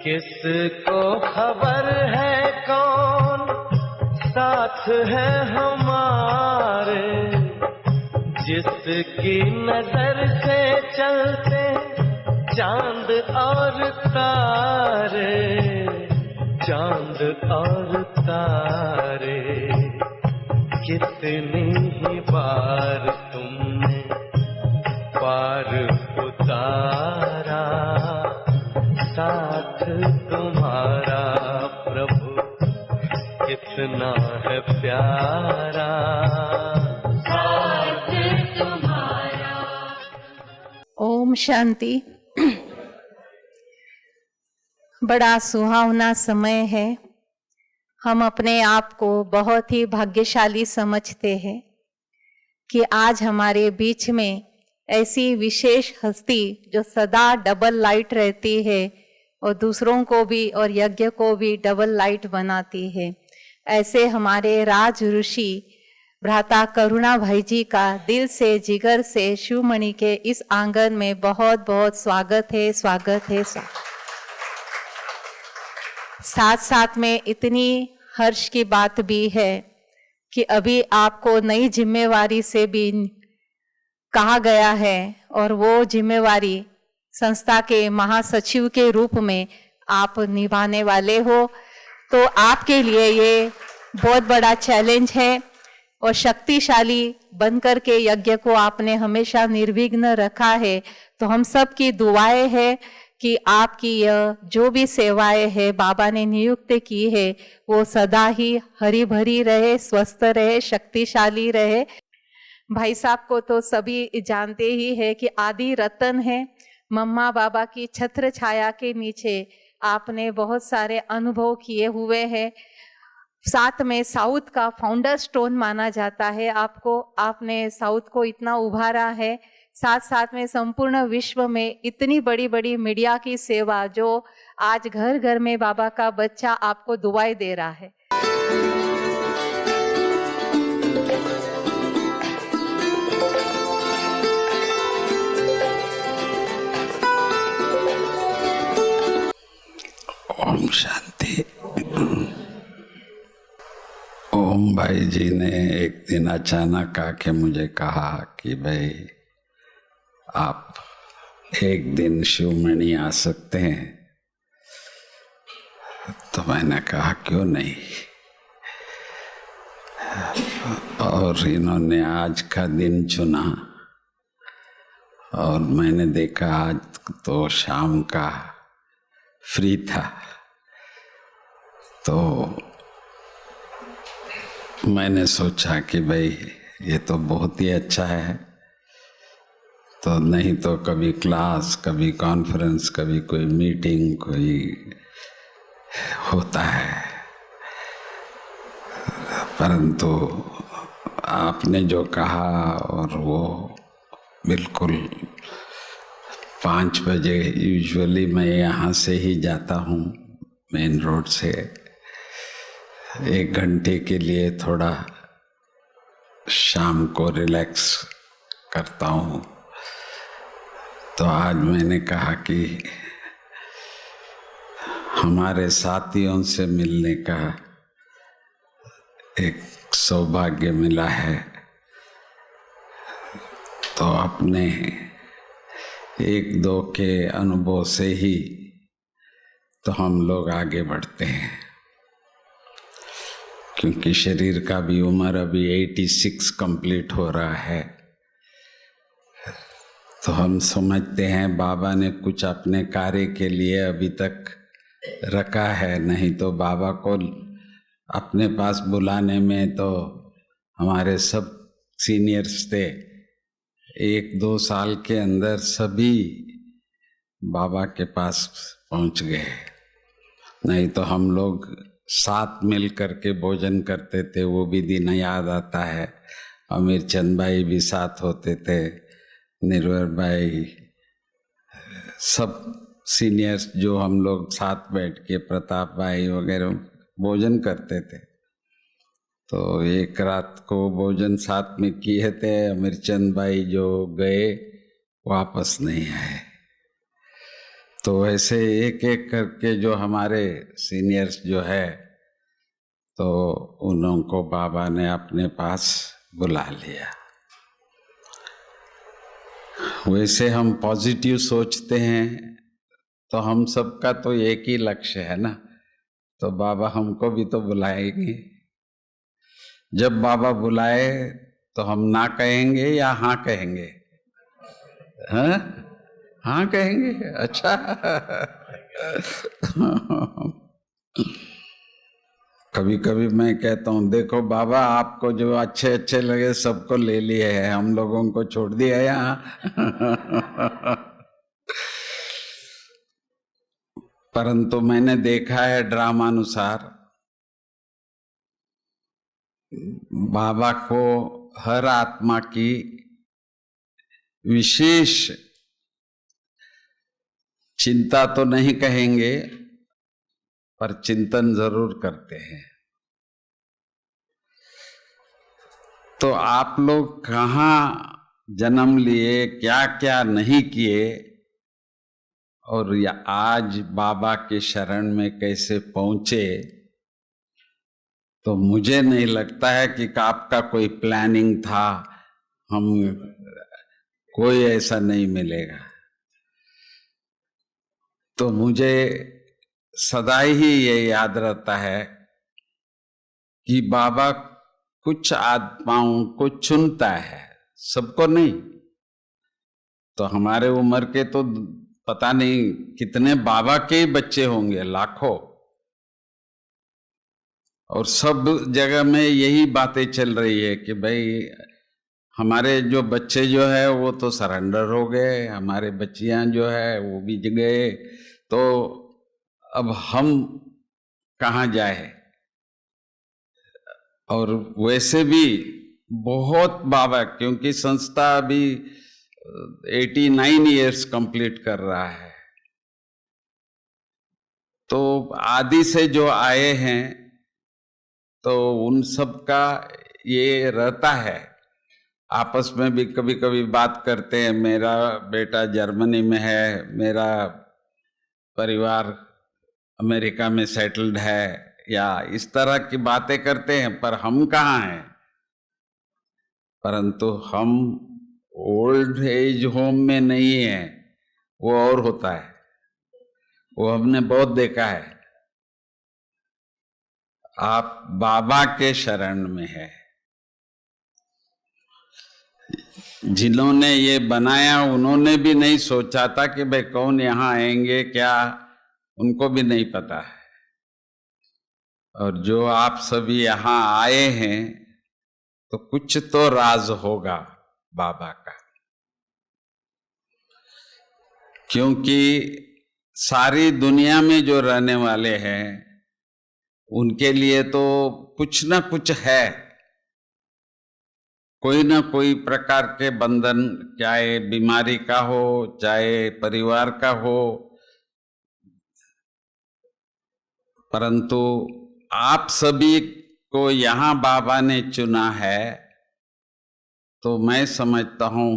किसको खबर है कौन साथ है हमारे, जिसकी नजर से चलते चांद और तारे, चांद और तारे। कितनी ही बार तुमने पार उतारा, साथ तुम्हारा प्रभु कितना है प्यारा, साथ तुम्हारा। ओम शांति। बड़ा सुहावना समय है। हम अपने आप को बहुत ही भाग्यशाली समझते हैं कि आज हमारे बीच में ऐसी विशेष हस्ती जो सदा डबल लाइट रहती है और दूसरों को भी और यज्ञ को भी डबल लाइट बनाती है। ऐसे हमारे राज ऋषि भ्राता करुणा भाई जी का दिल से जिगर से शिवमणि के इस आंगन में बहुत बहुत स्वागत है, स्वागत है, स्वागत। साथ साथ में इतनी हर्ष की बात भी है कि अभी आपको नई जिम्मेवारी से भी कहा गया है और वो जिम्मेवारी संस्था के महासचिव के रूप में आप निभाने वाले हो। तो आपके लिए ये बहुत बड़ा चैलेंज है और शक्तिशाली बनकर के यज्ञ को आपने हमेशा निर्विघ्न रखा है। तो हम सब की दुआएं है कि आपकी यह जो भी सेवाएं है बाबा ने नियुक्त की है वो सदा ही हरी भरी रहे, स्वस्थ रहे, शक्तिशाली रहे। भाई साहब को तो सभी जानते ही है कि आदि रतन है। मम्मा बाबा की छत्र छाया के नीचे आपने बहुत सारे अनुभव किए हुए हैं। साथ में साउथ का फाउंडर स्टोन माना जाता है आपको। आपने साउथ को इतना उभारा है। साथ साथ में संपूर्ण विश्व में इतनी बड़ी बड़ी मीडिया की सेवा जो आज घर घर में बाबा का बच्चा आपको दुआएं दे रहा है। ओम शांति। ओम भाई जी ने एक दिन अचानक आके मुझे कहा कि भाई आप एक दिन शिवमणि आ सकते हैं। तो मैंने कहा क्यों नहीं। और इन्होंने आज का दिन चुना और मैंने देखा आज तो शाम का फ्री था। तो मैंने सोचा कि भाई ये तो बहुत ही अच्छा है। तो नहीं तो कभी क्लास, कभी कॉन्फ्रेंस, कभी कोई मीटिंग, कोई होता है। परंतु आपने जो कहा और वो बिल्कुल 5 बजे यूजुअली मैं यहाँ से ही जाता हूँ मेन रोड से। 1 घंटे के लिए थोड़ा शाम को रिलैक्स करता हूँ। तो आज मैंने कहा कि हमारे साथियों से मिलने का एक सौभाग्य मिला है। तो अपने 1-2 के अनुभव से ही तो हम लोग आगे बढ़ते हैं, क्योंकि शरीर का भी उम्र अभी 86 कंप्लीट हो रहा है। तो हम समझते हैं बाबा ने कुछ अपने कार्य के लिए अभी तक रखा है। नहीं तो बाबा को अपने पास बुलाने में तो हमारे सब सीनियर्स थे। 1-2 साल के अंदर सभी बाबा के पास पहुंच गए। नहीं तो हम लोग साथ मिल करके भोजन करते थे, वो भी दिन याद आता है। अमीर चंद भाई भी साथ होते थे, निर्वर भाई, सब सीनियर्स जो हम लोग साथ बैठ के, प्रताप भाई वगैरह भोजन करते थे। तो एक रात को भोजन साथ में किए थे। अमीर चंद भाई जो गए वापस नहीं आए। तो ऐसे एक एक करके जो हमारे सीनियर्स जो है, तो उनको बाबा ने अपने पास बुला लिया। वैसे हम पॉजिटिव सोचते हैं तो हम सबका तो एक ही लक्ष्य है ना, तो बाबा हमको भी तो बुलाएंगे। जब बाबा बुलाए तो हम ना कहेंगे या हाँ कहेंगे? हाँ, हाँ कहेंगे। अच्छा। कभी कभी मैं कहता हूँ, देखो बाबा, आपको जो अच्छे अच्छे लगे सबको ले लिए है, हम लोगों को छोड़ दिया यहाँ। परंतु मैंने देखा है ड्रामानुसार, बाबा को हर आत्मा की विशेष चिंता तो नहीं कहेंगे, पर चिंतन जरूर करते हैं। तो आप लोग कहाँ जन्म लिए, क्या क्या नहीं किए, और आज बाबा के शरण में कैसे पहुंचे, तो मुझे नहीं लगता है कि आपका कोई प्लानिंग था। हम कोई ऐसा नहीं मिलेगा। तो मुझे सदा ही ये याद रहता है कि बाबा कुछ आत्माओं को चुनता है, सबको नहीं। तो हमारे उम्र के तो पता नहीं कितने बाबा के ही बच्चे होंगे, लाखों, और सब जगह में यही बातें चल रही है कि भाई हमारे जो बच्चे जो है वो तो सरेंडर हो गए, हमारे बच्चियां जो है वो भी गए, तो अब हम कहाँ जाए। और वैसे भी बहुत बाबा, क्योंकि संस्था अभी 89 इयर्स कंप्लीट कर रहा है, तो आदि से जो आए हैं तो उन सब का ये रहता है। आपस में भी कभी कभी बात करते हैं, मेरा बेटा जर्मनी में है, मेरा परिवार अमेरिका में सेटल्ड है, या इस तरह की बातें करते हैं, पर हम कहाँ हैं। परंतु हम ओल्ड एज होम में नहीं है, वो और होता है, वो हमने बहुत देखा है। आप बाबा के शरण में है। जिन्होंने ये बनाया उन्होंने भी नहीं सोचा था कि भाई कौन यहाँ आएंगे, क्या, उनको भी नहीं पता है। और जो आप सभी यहाँ आए हैं तो कुछ तो राज होगा बाबा का, क्योंकि सारी दुनिया में जो रहने वाले हैं उनके लिए तो कुछ ना कुछ है, कोई ना कोई प्रकार के बंधन, चाहे बीमारी का हो, चाहे परिवार का हो। परंतु आप सभी को यहाँ बाबा ने चुना है, तो मैं समझता हूँ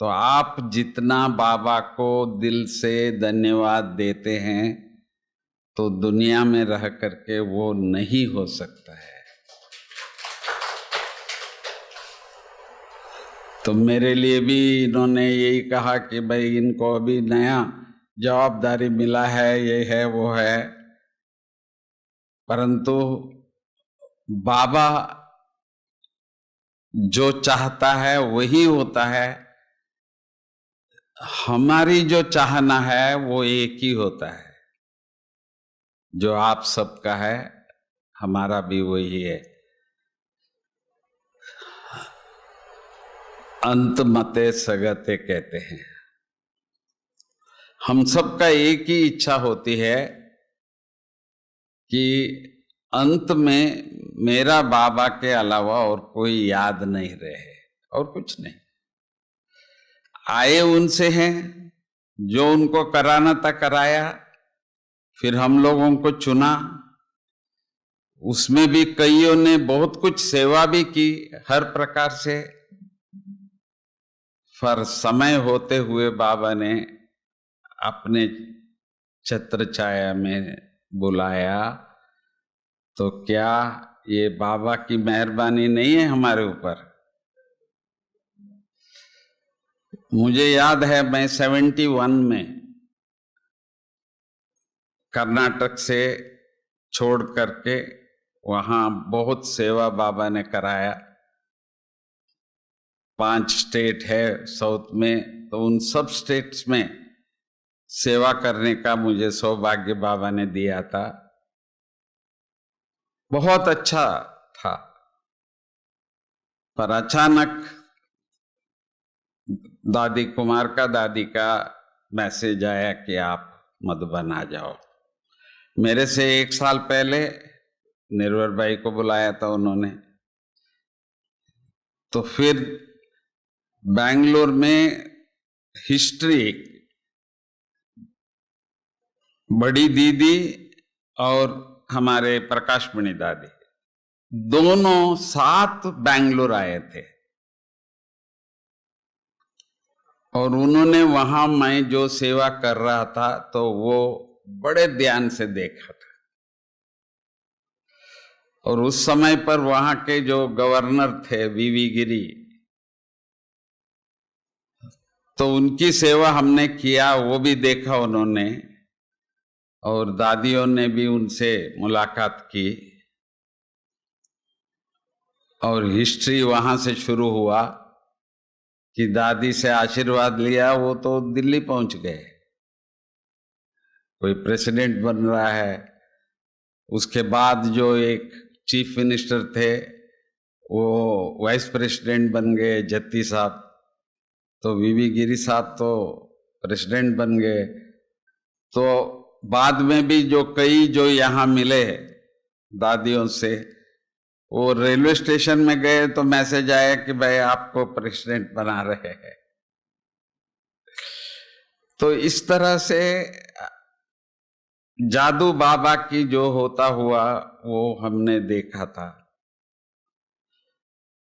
तो आप जितना बाबा को दिल से धन्यवाद देते हैं तो दुनिया में रह करके वो नहीं हो सकता है। तो मेरे लिए भी इन्होंने यही कहा कि भाई इनको अभी नया जवाबदारी मिला है, ये है वो है, परंतु बाबा जो चाहता है वही होता है। हमारी जो चाहना है वो एक ही होता है, जो आप सबका है, हमारा भी वही है। अंत मते सगते कहते हैं। हम सबका एक ही इच्छा होती है कि अंत में मेरा बाबा के अलावा और कोई याद नहीं रहे, और कुछ नहीं। आए उनसे हैं, जो उनको कराना था कराया, फिर हम लोगों को चुना, उसमें भी कईयों ने बहुत कुछ सेवा भी की हर प्रकार से। पर समय होते हुए बाबा ने अपने छत्र छाया में बुलाया, तो क्या ये बाबा की मेहरबानी नहीं है हमारे ऊपर? मुझे याद है मैं 71 में कर्नाटक से छोड़ करके वहाँ बहुत सेवा बाबा ने कराया। 5 स्टेट है साउथ में, तो उन सब स्टेट्स में सेवा करने का मुझे सौभाग्य बाबा ने दिया था। बहुत अच्छा था। पर अचानक दादी दादी का मैसेज आया कि आप मधुबन आ जाओ। मेरे से 1 साल पहले निर्वर भाई को बुलाया था उन्होंने। तो फिर बेंगलोर में हिस्ट्री बड़ी दीदी और हमारे प्रकाशमणि दादी दोनों साथ बेंगलोर आए थे, और उन्होंने वहां मैं जो सेवा कर रहा था तो वो बड़े ध्यान से देखा था। और उस समय पर वहां के जो गवर्नर थे वीवी गिरी, तो उनकी सेवा हमने किया, वो भी देखा उन्होंने, और दादियों ने भी उनसे मुलाकात की। और हिस्ट्री वहां से शुरू हुआ कि दादी से आशीर्वाद लिया, वो तो दिल्ली पहुंच गए, कोई प्रेसिडेंट बन रहा है। उसके बाद जो एक चीफ मिनिस्टर थे वो वाइस प्रेसिडेंट बन गए, जत्ती साहब। तो वीवी गिरी साहब तो प्रेसिडेंट बन गए। तो बाद में भी जो कई जो यहाँ मिले दादियों से, वो रेलवे स्टेशन में गए तो मैसेज आया कि भाई आपको प्रेसिडेंट बना रहे हैं। तो इस तरह से जादू बाबा की जो होता हुआ वो हमने देखा था।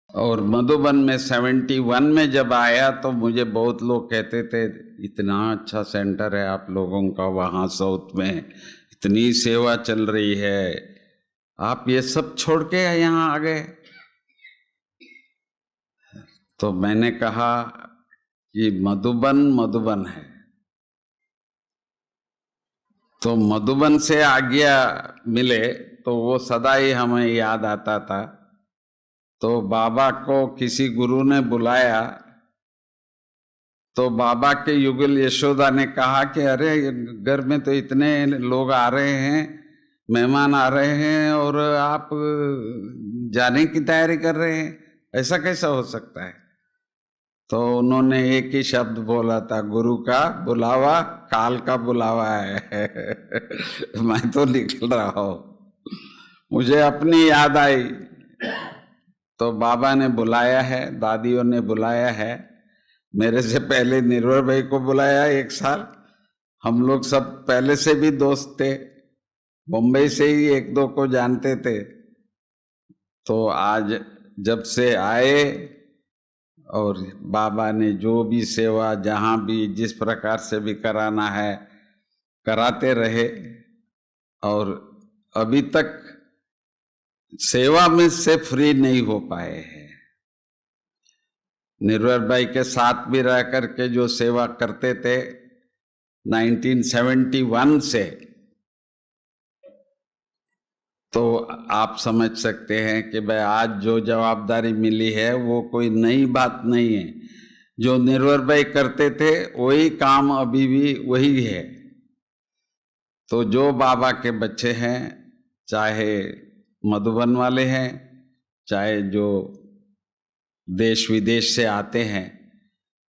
और मधुबन में 71 में जब आया तो मुझे बहुत लोग कहते थे इतना अच्छा सेंटर है आप लोगों का वहाँ साउथ में, इतनी सेवा चल रही है, आप ये सब छोड़ के यहाँ आ गए। तो मैंने कहा कि मधुबन है, तो मधुबन से आज्ञा मिले तो वो सदा ही हमें याद आता था। तो बाबा को किसी गुरु ने बुलाया, तो बाबा के युगल यशोदा ने कहा कि अरे घर में तो इतने लोग आ रहे हैं, मेहमान आ रहे हैं, और आप जाने की तैयारी कर रहे हैं, ऐसा कैसा हो सकता है? तो उन्होंने एक ही शब्द बोला था, गुरु का बुलावा काल का बुलावा है। मैं तो निकल रहा हूँ। मुझे अपनी याद आई तो बाबा ने बुलाया है, दादियों ने बुलाया है, मेरे से पहले निर्वर भाई को बुलाया 1 साल। हम लोग सब पहले से भी दोस्त थे, बम्बई से ही 1-2 को जानते थे। तो आज जब से आए और बाबा ने जो भी सेवा जहाँ भी जिस प्रकार से भी कराना है कराते रहे, और अभी तक सेवा में से फ्री नहीं हो पाए हैं। निर्वर भाई के साथ भी रह करके जो सेवा करते थे 1971 से, तो आप समझ सकते हैं कि भाई आज जो जवाबदारी मिली है वो कोई नई बात नहीं है। जो निर्वर भाई करते थे वही काम अभी भी वही है। तो जो बाबा के बच्चे हैं, चाहे मधुबन वाले हैं, चाहे जो देश विदेश से आते हैं,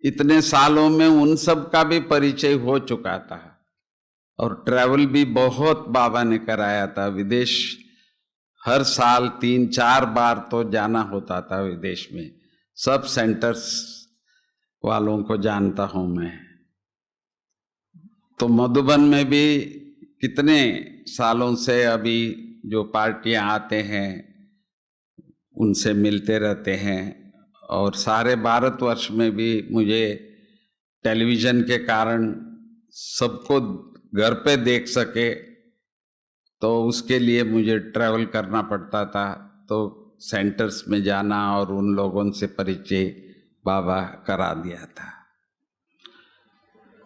इतने सालों में उन सब का भी परिचय हो चुका था। और ट्रैवल भी बहुत बाबा ने कराया था विदेश। हर साल 3-4 बार तो जाना होता था विदेश में। सब सेंटर्स वालों को जानता हूं मैं। तो मधुबन में भी कितने सालों से अभी जो पार्टियां आते हैं उनसे मिलते रहते हैं। और सारे भारतवर्ष में भी मुझे टेलीविज़न के कारण सबको घर पे देख सके, तो उसके लिए मुझे ट्रैवल करना पड़ता था। तो सेंटर्स में जाना और उन लोगों से परिचय बाबा करा दिया था।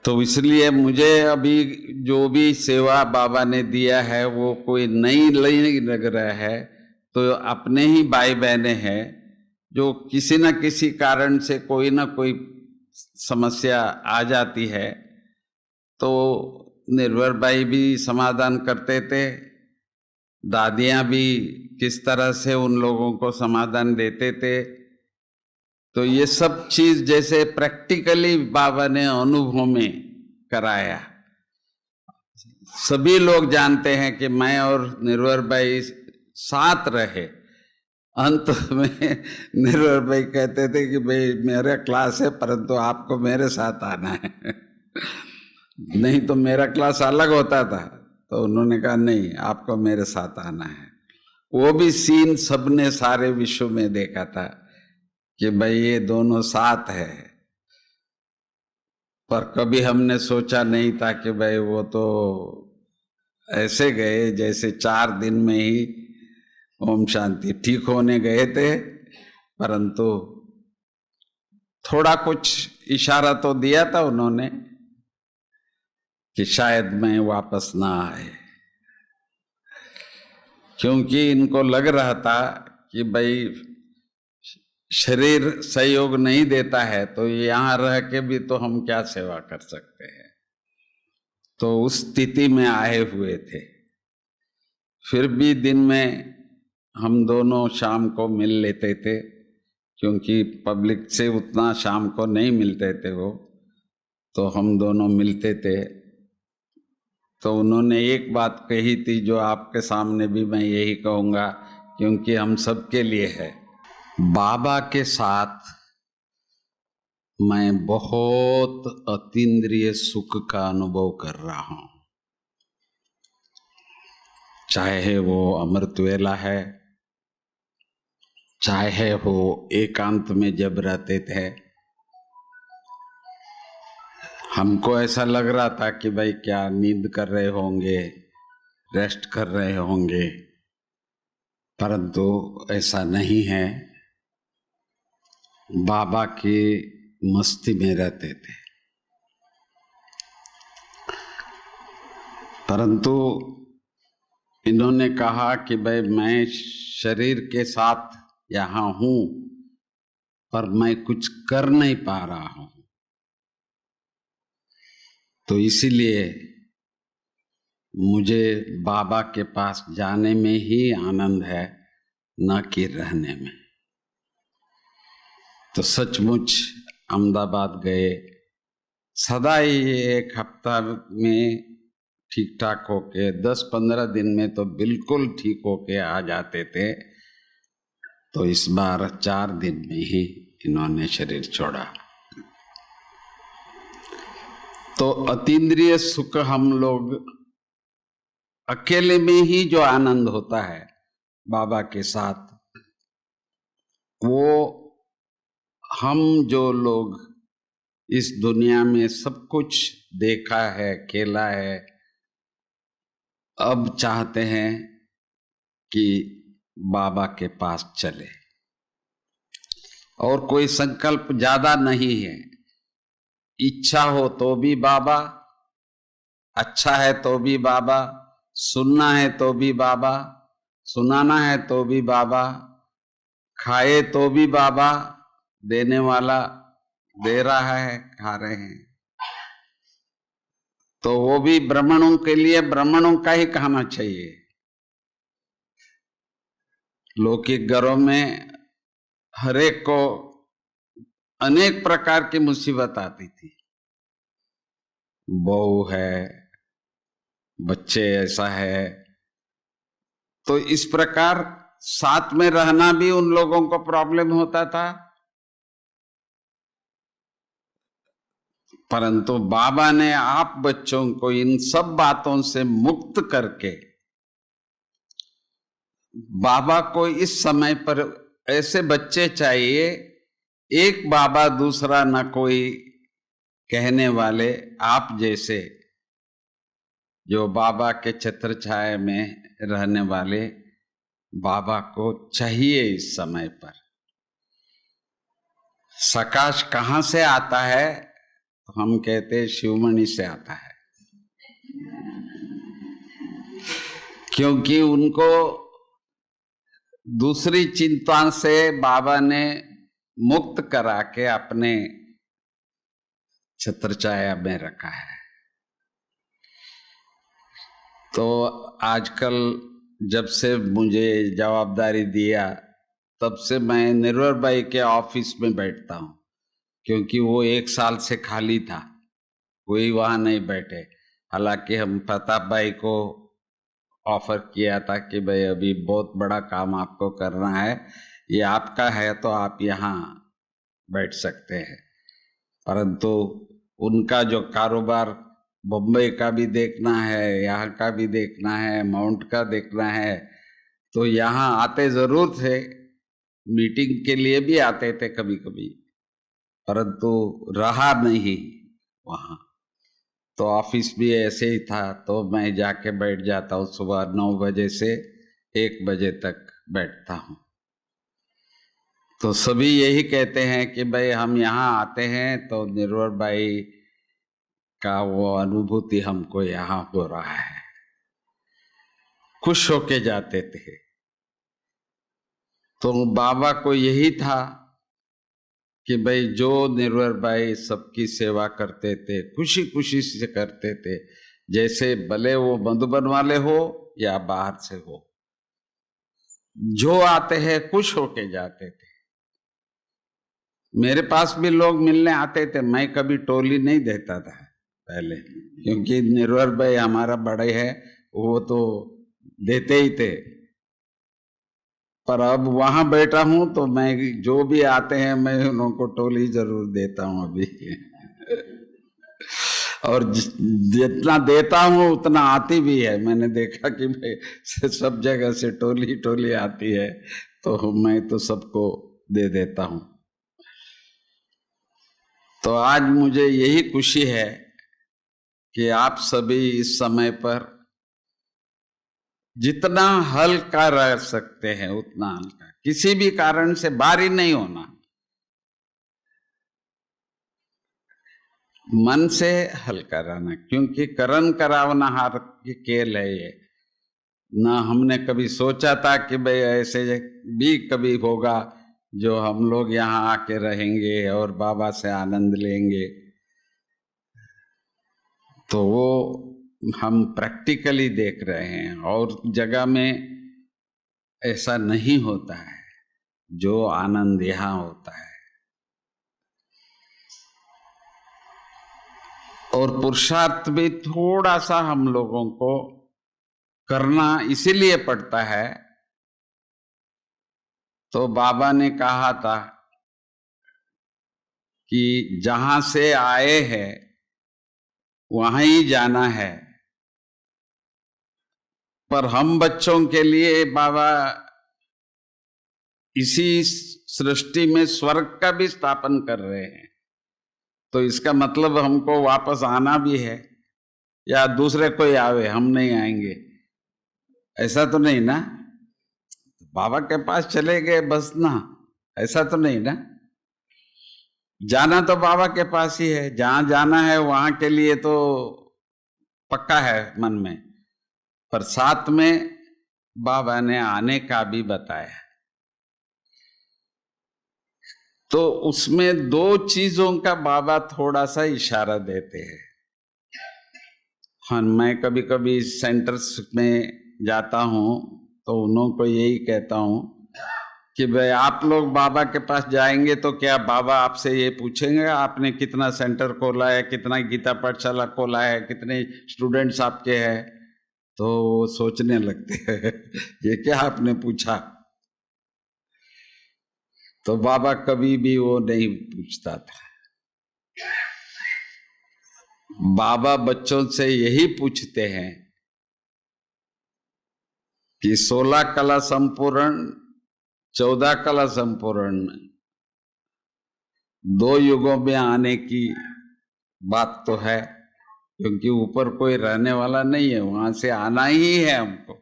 तो इसलिए मुझे अभी जो भी सेवा बाबा ने दिया है वो कोई नई लग रहा है। तो अपने ही भाई बहने हैं जो किसी न किसी कारण से कोई ना कोई समस्या आ जाती है, तो निर्भर भाई भी समाधान करते थे, दादियाँ भी किस तरह से उन लोगों को समाधान देते थे। तो ये सब चीज जैसे प्रैक्टिकली बाबा ने अनुभव में कराया। सभी लोग जानते हैं कि मैं और निर्भर भाई साथ रहे। अंत में निर्भर भाई कहते थे कि भाई मेरा क्लास है, परंतु आपको मेरे साथ आना है। नहीं तो मेरा क्लास अलग होता था। तो उन्होंने कहा नहीं, आपको मेरे साथ आना है। वो भी सीन सबने सारे विश्व में देखा था कि भाई ये दोनों साथ है। पर कभी हमने सोचा नहीं था कि भाई वो तो ऐसे गए जैसे 4 दिन में ही ओम शांति ठीक होने गए थे, परंतु थोड़ा कुछ इशारा तो दिया था उन्होंने कि शायद मैं वापस ना आए, क्योंकि इनको लग रहा था कि भाई शरीर सहयोग नहीं देता है तो यहाँ रह के भी तो हम क्या सेवा कर सकते हैं। तो उस स्थिति में आए हुए थे। फिर भी दिन में हम दोनों शाम को मिल लेते थे, क्योंकि पब्लिक से उतना शाम को नहीं मिलते थे वो, तो हम दोनों मिलते थे। तो उन्होंने एक बात कही थी जो आपके सामने भी मैं यही कहूँगा, क्योंकि हम सबके लिए है। बाबा के साथ मैं बहुत अतीन्द्रिय सुख का अनुभव कर रहा हूँ। चाहे वो अमृत वेला है, चाहे वो एकांत में जब रहते थे, हमको ऐसा लग रहा था कि भाई क्या नींद कर रहे होंगे, रेस्ट कर रहे होंगे, परंतु ऐसा नहीं है। बाबा की मस्ती में रहते थे। परंतु इन्होंने कहा कि भाई मैं शरीर के साथ यहाँ हूँ, पर मैं कुछ कर नहीं पा रहा हूँ, तो इसीलिए मुझे बाबा के पास जाने में ही आनंद है, न कि रहने में। तो सचमुच अहमदाबाद गए। सदा ही 1 हफ्ता में ठीक ठाक होके 10-15 दिन में तो बिल्कुल ठीक होके आ जाते थे। तो इस बार 4 दिन में ही इन्होंने शरीर छोड़ा। तो अतीन्द्रिय सुख हम लोग अकेले में ही जो आनंद होता है बाबा के साथ, वो हम जो लोग इस दुनिया में सब कुछ देखा है, खेला है, अब चाहते हैं कि बाबा के पास चले। और कोई संकल्प ज्यादा नहीं है। इच्छा हो तो भी बाबा, अच्छा है तो भी बाबा, सुनना है तो भी बाबा, सुनाना है तो भी बाबा, खाए तो भी बाबा, देने वाला दे रहा है, खा रहे हैं। तो वो भी ब्राह्मणों के लिए ब्राह्मणों का ही खाना चाहिए। लौकिक घरों में हरेक को अनेक प्रकार की मुसीबत आती थी। बहू है, बच्चे ऐसा है, तो इस प्रकार साथ में रहना भी उन लोगों को प्रॉब्लम होता था। परंतु बाबा ने आप बच्चों को इन सब बातों से मुक्त करके, बाबा को इस समय पर ऐसे बच्चे चाहिए, एक बाबा दूसरा न कोई कहने वाले, आप जैसे जो बाबा के छत्र छाया में रहने वाले बाबा को चाहिए इस समय पर। सकाश कहाँ से आता है? तो हम कहते शिवमणि से आता है, क्योंकि उनको दूसरी चिंता से बाबा ने मुक्त करा के अपने छत्र छाया में रखा है। तो आजकल जब से मुझे जवाबदारी दिया तब से मैं निर्वर भाई के ऑफिस में बैठता हूँ, क्योंकि वो 1 साल से खाली था, कोई वहाँ नहीं बैठे। हालांकि हम प्रताप भाई को ऑफर किया था कि भाई अभी बहुत बड़ा काम आपको करना है, ये आपका है तो आप यहाँ बैठ सकते हैं, परंतु उनका जो कारोबार बम्बई का भी देखना है, यहाँ का भी देखना है, माउंट का देखना है, तो यहाँ आते जरूर थे, मीटिंग के लिए भी आते थे कभी कभी, परंतु रहा नहीं वहाँ। तो ऑफिस भी ऐसे ही था, तो मैं जाके बैठ जाता हूँ, सुबह 9 बजे से 1 बजे तक बैठता हूँ। तो सभी यही कहते हैं कि भाई हम यहाँ आते हैं तो निर्वर भाई का वो अनुभूति हमको यहाँ हो रहा है, खुश होके जाते थे। तो बाबा को यही था कि भाई जो निर्वर भाई सबकी सेवा करते थे, खुशी खुशी से करते थे, जैसे भले वो मधुबन वाले हो या बाहर से हो, जो आते हैं खुश होके जाते थे। मेरे पास भी लोग मिलने आते थे, मैं कभी टोली नहीं देता था पहले, क्योंकि निर्वर भाई हमारा बड़े है, वो तो देते ही थे। पर अब वहां बैठा हूं तो मैं जो भी आते हैं मैं उनको टोली जरूर देता हूं अभी और जितना देता हूं उतना आती भी है। मैंने देखा कि भाई सब जगह से टोली टोली आती है, तो मैं तो सबको दे देता हूं। तो आज मुझे यही खुशी है कि आप सभी इस समय पर जितना हल्का रह सकते हैं उतना हल्का, किसी भी कारण से भारी नहीं होना, मन से हल्का रहना, क्योंकि करण करावना हार की खेल है ये। ना हमने कभी सोचा था कि भाई ऐसे भी कभी होगा जो हम लोग यहाँ आके रहेंगे और बाबा से आनंद लेंगे। तो वो हम प्रैक्टिकली देख रहे हैं, और जगह में ऐसा नहीं होता है जो आनंद यहाँ होता है। और पुरुषार्थ भी थोड़ा सा हम लोगों को करना इसीलिए पड़ता है। तो बाबा ने कहा था कि जहां से आए हैं वहां ही जाना है, पर हम बच्चों के लिए बाबा इसी सृष्टि में स्वर्ग का भी स्थापन कर रहे हैं। तो इसका मतलब हमको वापस आना भी है, या दूसरे कोई आवे हम नहीं आएंगे, ऐसा तो नहीं ना। बाबा के पास चले गए बस ना, ऐसा तो नहीं ना। जाना तो बाबा के पास ही है, जहां जाना है वहां के लिए तो पक्का है मन में, पर साथ में बाबा ने आने का भी बताया। तो उसमें 2 चीजों का बाबा थोड़ा सा इशारा देते हैं। हाँ, मैं कभी कभी सेंटर्स में जाता हूँ तो उन्हों को यही कहता हूँ कि भाई आप लोग बाबा के पास जाएंगे तो क्या बाबा आपसे ये पूछेंगे आपने कितना सेंटर खोला है, कितना गीता पाठशाला खोला है, कितने स्टूडेंट्स आपके हैं? तो वो सोचने लगते हैं ये क्या आपने पूछा। तो बाबा कभी भी वो नहीं पूछता था। बाबा बच्चों से यही पूछते हैं कि 16 कला संपूर्ण, 14 कला संपूर्ण, 2 युगों में आने की बात तो है, क्योंकि ऊपर कोई रहने वाला नहीं है, वहां से आना ही है हमको।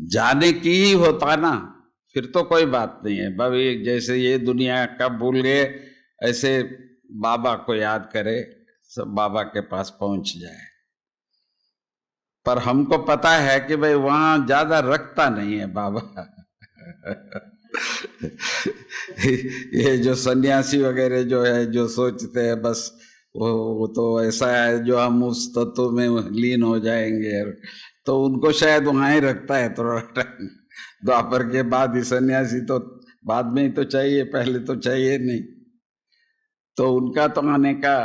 जाने की ही होता ना, फिर तो कोई बात नहीं है। भाई जैसे ये दुनिया कब भूल गए, ऐसे बाबा को याद करे, सब बाबा के पास पहुंच जाए। पर हमको पता है कि भाई वहां ज्यादा रखता नहीं है बाबा। ये जो सन्यासी वगैरह जो है, जो सोचते हैं बस वो तो ऐसा है जो हम उस तत्व में लीन हो जाएंगे, तो उनको शायद वहां ही रखता है थोड़ा टाइम। द्वापर के बाद ही सन्यासी तो बाद में ही तो चाहिए, पहले तो चाहिए नहीं। तो उनका तो आने का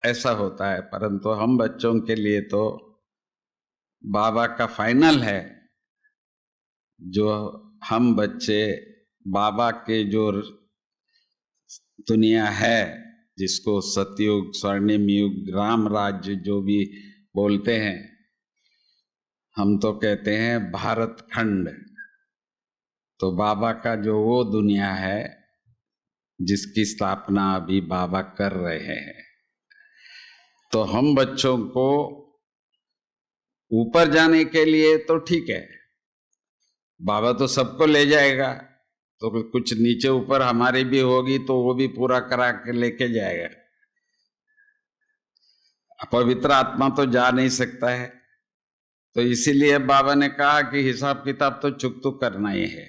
ऐसा होता है, परंतु हम बच्चों के लिए तो बाबा का फाइनल है। जो हम बच्चे बाबा के जो दुनिया है, जिसको सतयुग, स्वर्णिम युग, राम राज्य जो भी बोलते हैं, हम तो कहते हैं भारत खंड। तो बाबा का जो वो दुनिया है जिसकी स्थापना अभी बाबा कर रहे हैं, तो हम बच्चों को ऊपर जाने के लिए तो ठीक है, बाबा तो सबको ले जाएगा, तो कुछ नीचे ऊपर हमारी भी होगी तो वो भी पूरा करा के लेके जाएगा। पवित्र आत्मा तो जा नहीं सकता है, तो इसीलिए बाबा ने कहा कि हिसाब किताब तो चुकतू करना ही है।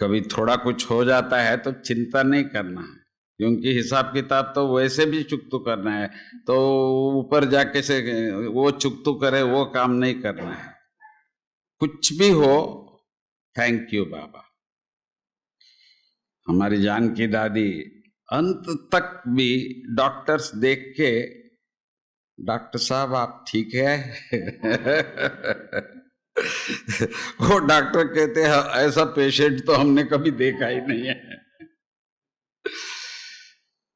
कभी थोड़ा कुछ हो जाता है तो चिंता नहीं करना है, क्योंकि हिसाब किताब तो वैसे भी चुकतू करना है। तो ऊपर जाके से वो चुकतू करे, वो काम नहीं करना है। कुछ भी हो, थैंक यू बाबा। हमारी जानकी दादी अंत तक भी डॉक्टर्स देख के, डॉक्टर साहब आप ठीक है? वो डॉक्टर कहते हैं ऐसा पेशेंट तो हमने कभी देखा ही नहीं है।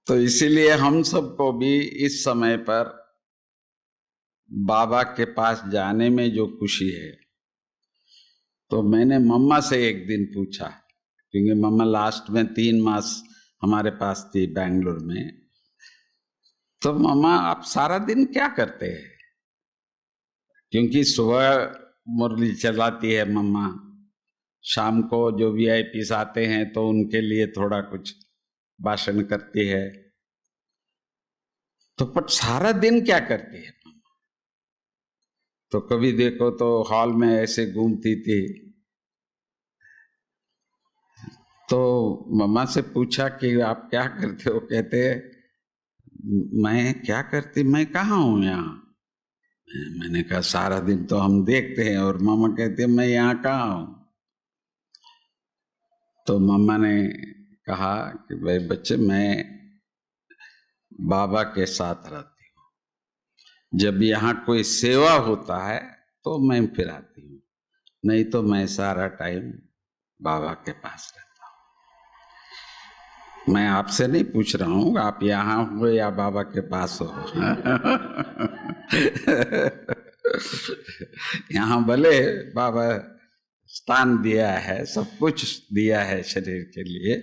तो इसीलिए हम सबको भी इस समय पर बाबा के पास जाने में जो खुशी है, तो मैंने मम्मा से एक दिन पूछा, क्योंकि मम्मा लास्ट में 3 मास हमारे पास थी बेंगलुरु में। तो मम्मा आप सारा दिन क्या करते हैं? क्योंकि सुबह मुरली चलाती है मम्मा, शाम को जो वीआईपीस आते हैं तो उनके लिए थोड़ा कुछ भाषण करती है। तो पर सारा दिन क्या करती है मम्मा? तो कभी देखो तो हॉल में ऐसे घूमती थी। तो मम्मा से पूछा कि आप क्या करते हो? कहते मैं क्या करती, मैं कहाँ हूं यहाँ। मैंने कहा सारा दिन तो हम देखते हैं, और मामा कहते हैं मैं यहाँ कहाँ हूं। तो मम्मा ने कहा कि भाई बच्चे, मैं बाबा के साथ रहती हूँ, जब यहाँ कोई सेवा होता है तो मैं फिर आती हूँ, नहीं तो मैं सारा टाइम बाबा के पास रहता हूँ। मैं आपसे नहीं पूछ रहा हूँ आप यहाँ हो या बाबा के पास हो। यहाँ भले बाबा स्थान दिया है, सब कुछ दिया है शरीर के लिए,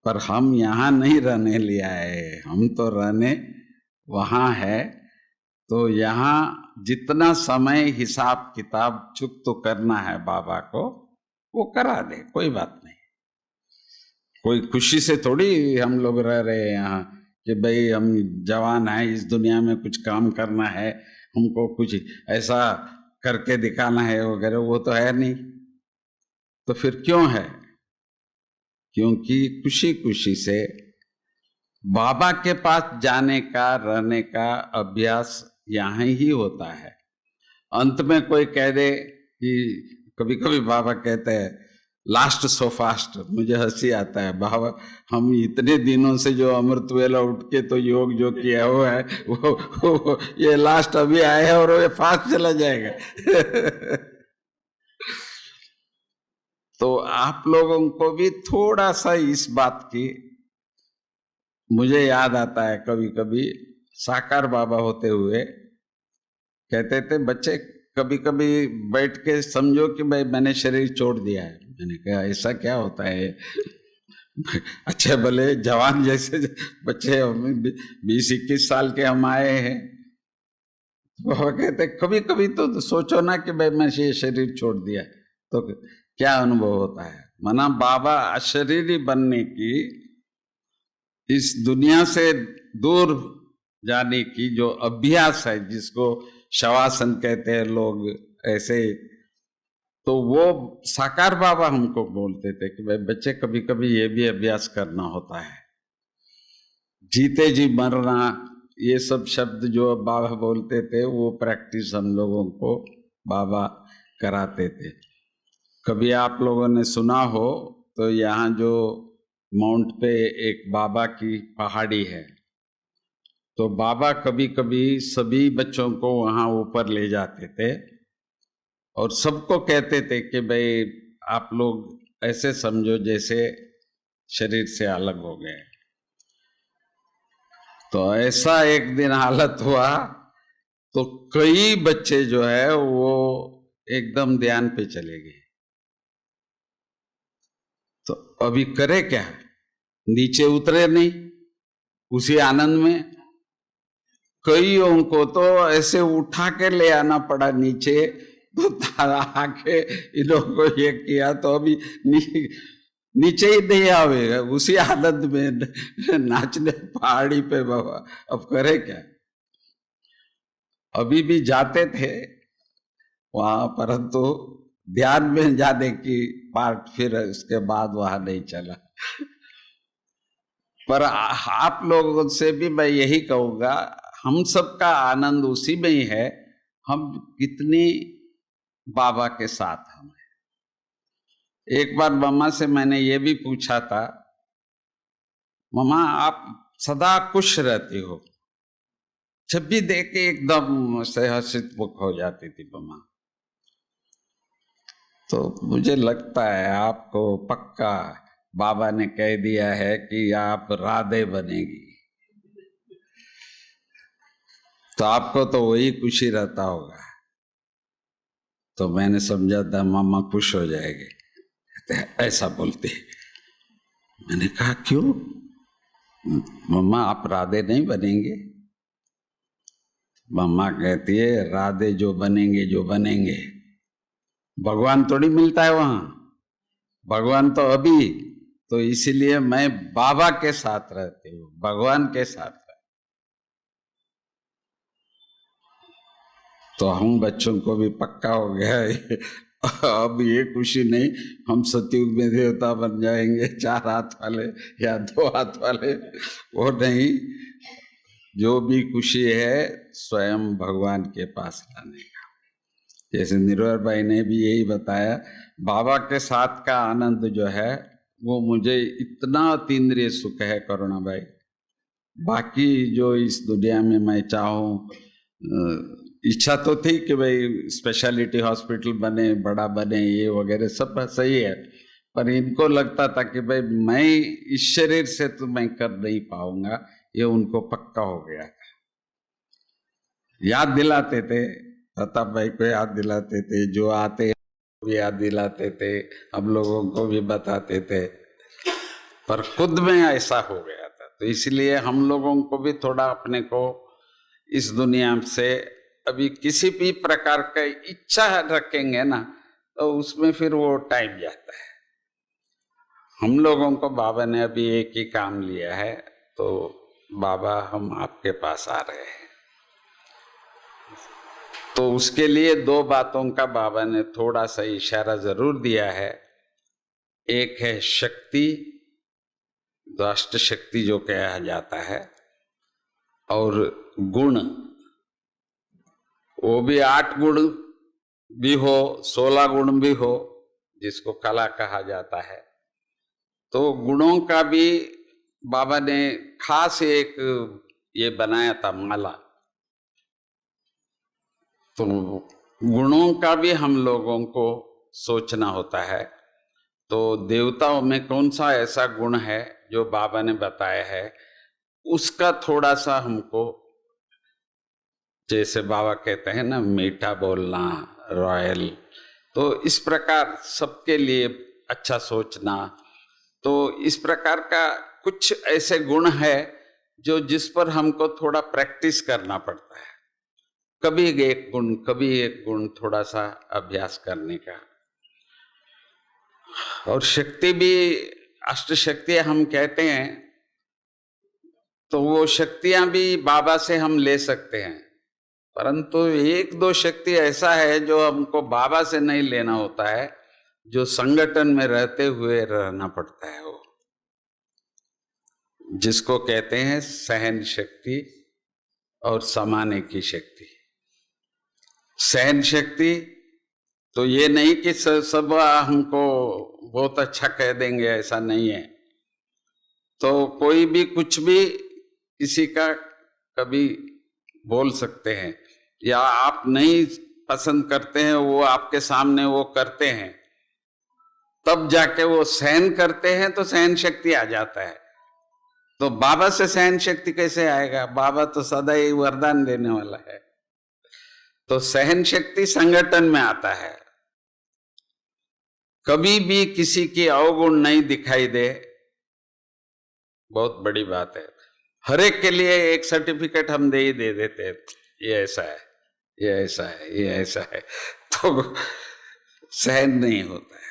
पर हम यहाँ नहीं रहने लिए आए, हम तो रहने वहाँ है। तो यहाँ जितना समय हिसाब किताब चुकता करना है बाबा को, वो करा दे, कोई बात नहीं। कोई खुशी से थोड़ी हम लोग रह रहे हैं यहाँ कि भाई हम जवान हैं, इस दुनिया में कुछ काम करना है, हमको कुछ ऐसा करके दिखाना है वगैरह, वो तो है नहीं। तो फिर क्यों है? क्योंकि खुशी खुशी से बाबा के पास जाने का, रहने का अभ्यास यहाँ ही होता है। अंत में कोई कह दे कि कभी कभी बाबा कहते हैं लास्ट सो फास्ट, मुझे हंसी आता है। बाबा हम इतने दिनों से जो अमृत वेला उठ के तो योग जो किया हुआ है वो ये लास्ट अभी आया है और ये फास्ट चला जाएगा। तो आप लोगों को भी थोड़ा सा इस बात की, मुझे याद आता है कभी कभी साकार बाबा होते हुए कहते थे बच्चे कभी कभी बैठ के समझो कि भाई मैंने शरीर छोड़ दिया है। मैंने कहा ऐसा क्या होता है? अच्छे भले जवान जैसे बच्चे, हम 20-21 साल के हम आए हैं, वो कहते कभी कभी तो सोचो ना कि भाई मैं ये शरीर छोड़ दिया तो क्या अनुभव होता है। माना बाबा अशरीरी बनने की, इस दुनिया से दूर जाने की जो अभ्यास है, जिसको शवासन कहते हैं लोग ऐसे, तो वो साकार बाबा हमको बोलते थे कि भाई बच्चे कभी कभी ये भी अभ्यास करना होता है। जीते जी मरना, ये सब शब्द जो बाबा बोलते थे वो प्रैक्टिस हम लोगों को बाबा कराते थे। कभी आप लोगों ने सुना हो तो यहाँ जो माउंट पे एक बाबा की पहाड़ी है, तो बाबा कभी कभी सभी बच्चों को वहाँ ऊपर ले जाते थे और सबको कहते थे कि भाई आप लोग ऐसे समझो जैसे शरीर से अलग हो गए। तो ऐसा एक दिन हालत हुआ तो कई बच्चे जो है वो एकदम ध्यान पे चले गए। तो अभी करे क्या, नीचे उतरे नहीं उसी आनंद में। कईयों को तो ऐसे उठा के ले आना पड़ा नीचे, तो आके इन लोगों को ये किया तो अभी नीचे ही नहीं आवे, उसी आनंद में नाचने पहाड़ी पे बाबा। अब करे क्या, अभी भी जाते थे वहां, परंतु ध्यान में जाने की पार्ट फिर उसके बाद वहां नहीं चला। पर आप लोगों से भी मैं यही कहूंगा, हम सबका आनंद उसी में ही है, हम कितनी बाबा के साथ हम हैं। एक बार मम्मा से मैंने ये भी पूछा था, मम्मा आप सदा खुश रहती हो, जब भी देखे एकदम से हर्षित मुख हो जाती थी मम्मा। तो मुझे लगता है आपको पक्का बाबा ने कह दिया है कि आप राधे बनेगी, तो आपको तो वही खुशी रहता होगा। तो मैंने समझा था मामा खुश हो जाएंगे, ऐसा बोलते। मैंने कहा क्यों मम्मा, आप राधे नहीं बनेंगे? मम्मा कहती है राधे जो बनेंगे, भगवान थोड़ी मिलता है वहां, भगवान तो अभी, तो इसीलिए मैं बाबा के साथ रहती हूँ, भगवान के साथ। तो हम बच्चों को भी पक्का हो गया है अब ये खुशी नहीं हम सतयुग में देवता बन जाएंगे 4 हाथ वाले या 2 हाथ वाले, वो नहीं। जो भी खुशी है स्वयं भगवान के पास लाने का। जैसे निर्भर भाई ने भी यही बताया, बाबा के साथ का आनंद जो है वो मुझे इतना अतीन्द्रिय सुख है करुणा भाई। बाकी जो इस दुनिया में मैं चाहूँ, इच्छा तो थी कि भाई स्पेशलिटी हॉस्पिटल बने, बड़ा बने, ये वगैरह सब सही है, पर इनको लगता था कि भाई मैं इस शरीर से तो मैं कर नहीं पाऊंगा, ये उनको पक्का हो गया था। याद दिलाते थे, प्रताप भाई को याद दिलाते थे, जो आते भी याद दिलाते थे, हम लोगों को भी बताते थे, पर खुद में ऐसा हो गया था। तो इसलिए हम लोगों को भी थोड़ा अपने को इस दुनिया से अभी किसी भी प्रकार का इच्छा रखेंगे ना, तो उसमें फिर वो टाइम जाता है। हम लोगों को बाबा ने अभी एक ही काम लिया है, तो बाबा हम आपके पास आ रहे हैं, तो उसके लिए 2 बातों का बाबा ने थोड़ा सा इशारा जरूर दिया है। एक है शक्ति, अष्ट शक्ति जो कहा जाता है, और गुण, वो भी 8 गुण भी हो, 16 गुण भी हो, जिसको कला कहा जाता है। तो गुणों का भी बाबा ने खास एक ये बनाया था माला। तो गुणों का भी हम लोगों को सोचना होता है। तो देवताओं में कौन सा ऐसा गुण है जो बाबा ने बताया है, उसका थोड़ा सा हमको, जैसे बाबा कहते हैं ना मीठा बोलना, रॉयल, तो इस प्रकार सबके लिए अच्छा सोचना, तो इस प्रकार का कुछ ऐसे गुण है जो जिस पर हमको थोड़ा प्रैक्टिस करना पड़ता है, कभी एक गुण कभी एक गुण, थोड़ा सा अभ्यास करने का। और शक्ति भी, अष्ट शक्तियां हम कहते हैं, तो वो शक्तियां भी बाबा से हम ले सकते हैं, परंतु एक दो शक्ति ऐसा है जो हमको बाबा से नहीं लेना होता है, जो संगठन में रहते हुए रहना पड़ता है, वो जिसको कहते हैं सहन शक्ति और समाने की शक्ति। सहन शक्ति तो ये नहीं कि सब हमको बहुत अच्छा कह देंगे, ऐसा नहीं है। तो कोई भी कुछ भी किसी का कभी बोल सकते हैं, या आप नहीं पसंद करते हैं, वो आपके सामने वो करते हैं, तब जाके वो सहन करते हैं तो सहन शक्ति आ जाता है। तो बाबा से सहन शक्ति कैसे आएगा? बाबा तो सदा ही वरदान देने वाला है। तो सहन शक्ति संगठन में आता है। कभी भी किसी की अवगुण नहीं दिखाई दे, बहुत बड़ी बात है। हर एक के लिए एक सर्टिफिकेट हम दे देते हैं, ये ऐसा है, ये ऐसा है, ये ऐसा है, तो सहन नहीं होता है।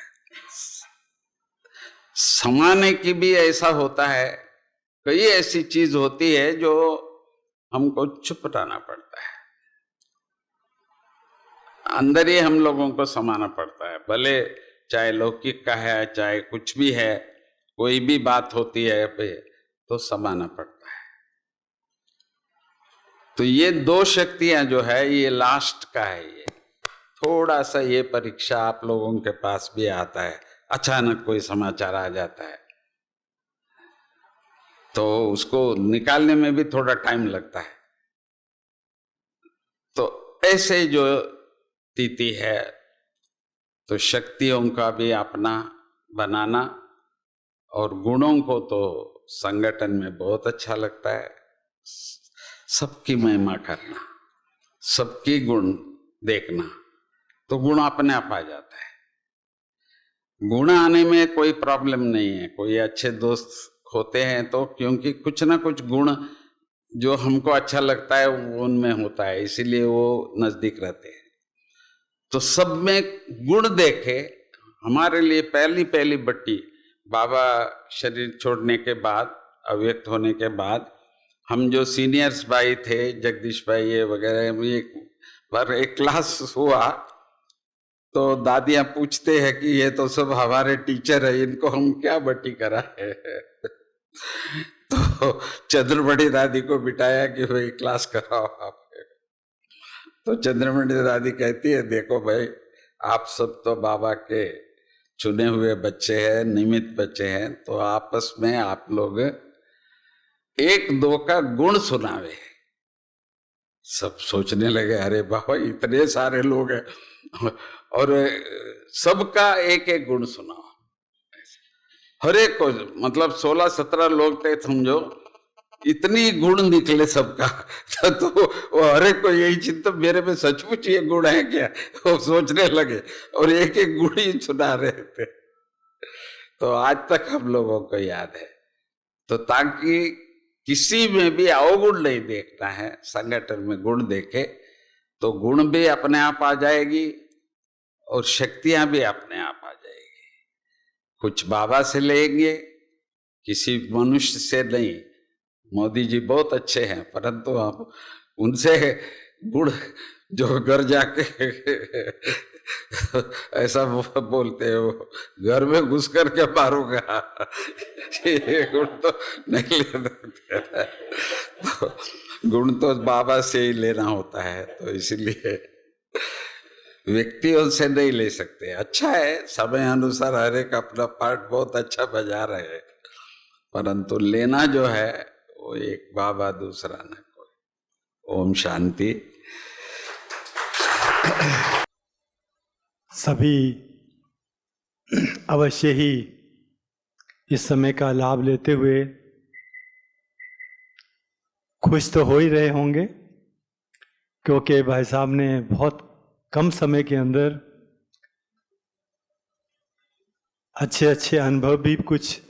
समाने की भी ऐसा होता है, कई ऐसी चीज होती है जो हमको चुप रहना पड़ता है, अंदर ही हम लोगों को समाना पड़ता है। भले चाहे लौकिक का है, चाहे कुछ भी है, कोई भी बात होती है तो समाना पड़ता है। तो ये दो शक्तियां जो है, ये लास्ट का है। ये थोड़ा सा ये परीक्षा आप लोगों के पास भी आता है, अचानक कोई समाचार आ जाता है तो उसको निकालने में भी थोड़ा टाइम लगता है। तो ऐसे जो स्थिति है, तो शक्तियों का भी अपना बनाना और गुणों को तो संगठन में बहुत अच्छा लगता है। सबकी महिमा करना, सबकी गुण देखना, तो गुण अपने आप आ जाता है। गुण आने में कोई प्रॉब्लम नहीं है। कोई अच्छे दोस्त होते हैं तो क्योंकि कुछ ना कुछ गुण जो हमको अच्छा लगता है वो उनमें होता है, इसीलिए वो नजदीक रहते हैं। तो सब में गुण देखे। हमारे लिए पहली बट्टी बाबा शरीर छोड़ने के बाद, अव्यक्त होने के बाद, हम जो सीनियर्स भाई थे, जगदीश भाई ये वगैरह, एक बार एक क्लास हुआ तो दादियां पूछते हैं कि ये तो सब हमारे टीचर है, इनको हम क्या बट्टी कराए। तो चंद्रमणि दादी को बिठाया कि भाई क्लास कराओ आप। तो चंद्रमणि दादी कहती है, देखो भाई, आप सब तो बाबा के चुने हुए बच्चे हैं, निमित्त बच्चे हैं, तो आपस में आप लोग एक दो का गुण सुनावे। सब सोचने लगे, अरे बाबा इतने सारे लोग हैं और सबका एक एक गुण सुनाओ। हर एक को, मतलब 16-17 लोग थे समझो, इतनी गुण निकले सबका। तो वो हर एक को यही चिंता, मेरे में सचमुच ये गुण है क्या, वो सोचने लगे और एक एक गुण ही सुना रहे थे। तो आज तक हम लोगों को याद है। तो ताकि किसी में भी अवगुण नहीं देखना है, संगठन में गुण देखे तो गुण भी अपने आप आ जाएगी और शक्तियां भी अपने आप आ जाएगी। कुछ बाबा से लेंगे, किसी मनुष्य से नहीं। मोदी जी बहुत अच्छे हैं, परंतु हम उनसे गुण जो घर जाके ऐसा बोलते हैं, वो घर में घुस करके मारूंगा, ये गुण तो नहीं लेते। तो गुण तो बाबा से ही लेना होता है, तो इसलिए व्यक्तियों से नहीं ले सकते। अच्छा है, समय अनुसार हर एक अपना पार्ट बहुत अच्छा बजा रहे हैं, परंतु लेना जो है वो एक बाबा, दूसरा न कोई। ओम शांति। सभी अवश्य ही इस समय का लाभ लेते हुए खुश तो हो ही रहे होंगे, क्योंकि भाई साहब ने बहुत कम समय के अंदर अच्छे अच्छे अनुभव भी कुछ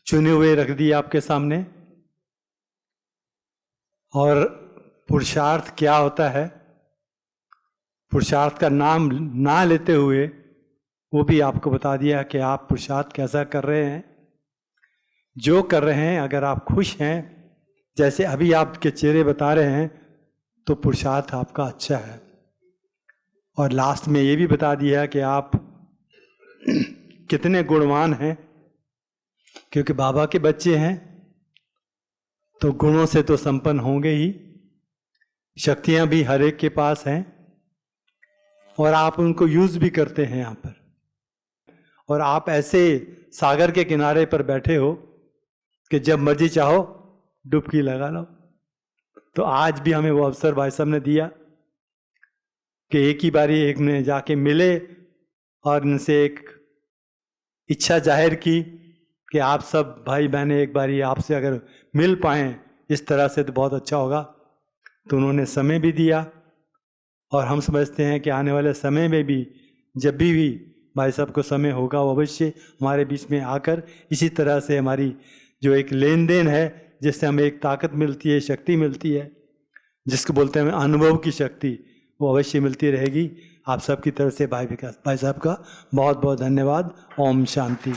चुने हुए रख दिए आपके सामने। और पुरुषार्थ क्या होता है, पुरुषार्थ का नाम ना लेते हुए वो भी आपको बता दिया कि आप पुरुषार्थ कैसा कर रहे हैं। जो कर रहे हैं, अगर आप खुश हैं, जैसे अभी आपके चेहरे बता रहे हैं, तो पुरुषार्थ आपका अच्छा है। और लास्ट में ये भी बता दिया कि आप कितने गुणवान हैं, क्योंकि बाबा के बच्चे हैं तो गुणों से तो संपन्न होंगे ही, शक्तियां भी हर एक के पास हैं और आप उनको यूज भी करते हैं यहाँ पर। और आप ऐसे सागर के किनारे पर बैठे हो कि जब मर्जी चाहो डुबकी लगा लो। तो आज भी हमें वो अवसर भाई साहब ने दिया कि एक ही बारी एक ने जाके मिले और इनसे एक इच्छा जाहिर की कि आप सब भाई बहनें एक बारी आपसे अगर मिल पाएं इस तरह से तो बहुत अच्छा होगा। तो उन्होंने समय भी दिया और हम समझते हैं कि आने वाले समय में भी जब भी भाई साहब को समय होगा वो अवश्य हमारे बीच में आकर इसी तरह से हमारी जो एक लेन देन है, जिससे हमें एक ताकत मिलती है, शक्ति मिलती है, जिसको बोलते हैं अनुभव की शक्ति, वो अवश्य मिलती रहेगी। आप सबकी तरफ से भाई साहब का बहुत बहुत धन्यवाद। ओम शांति।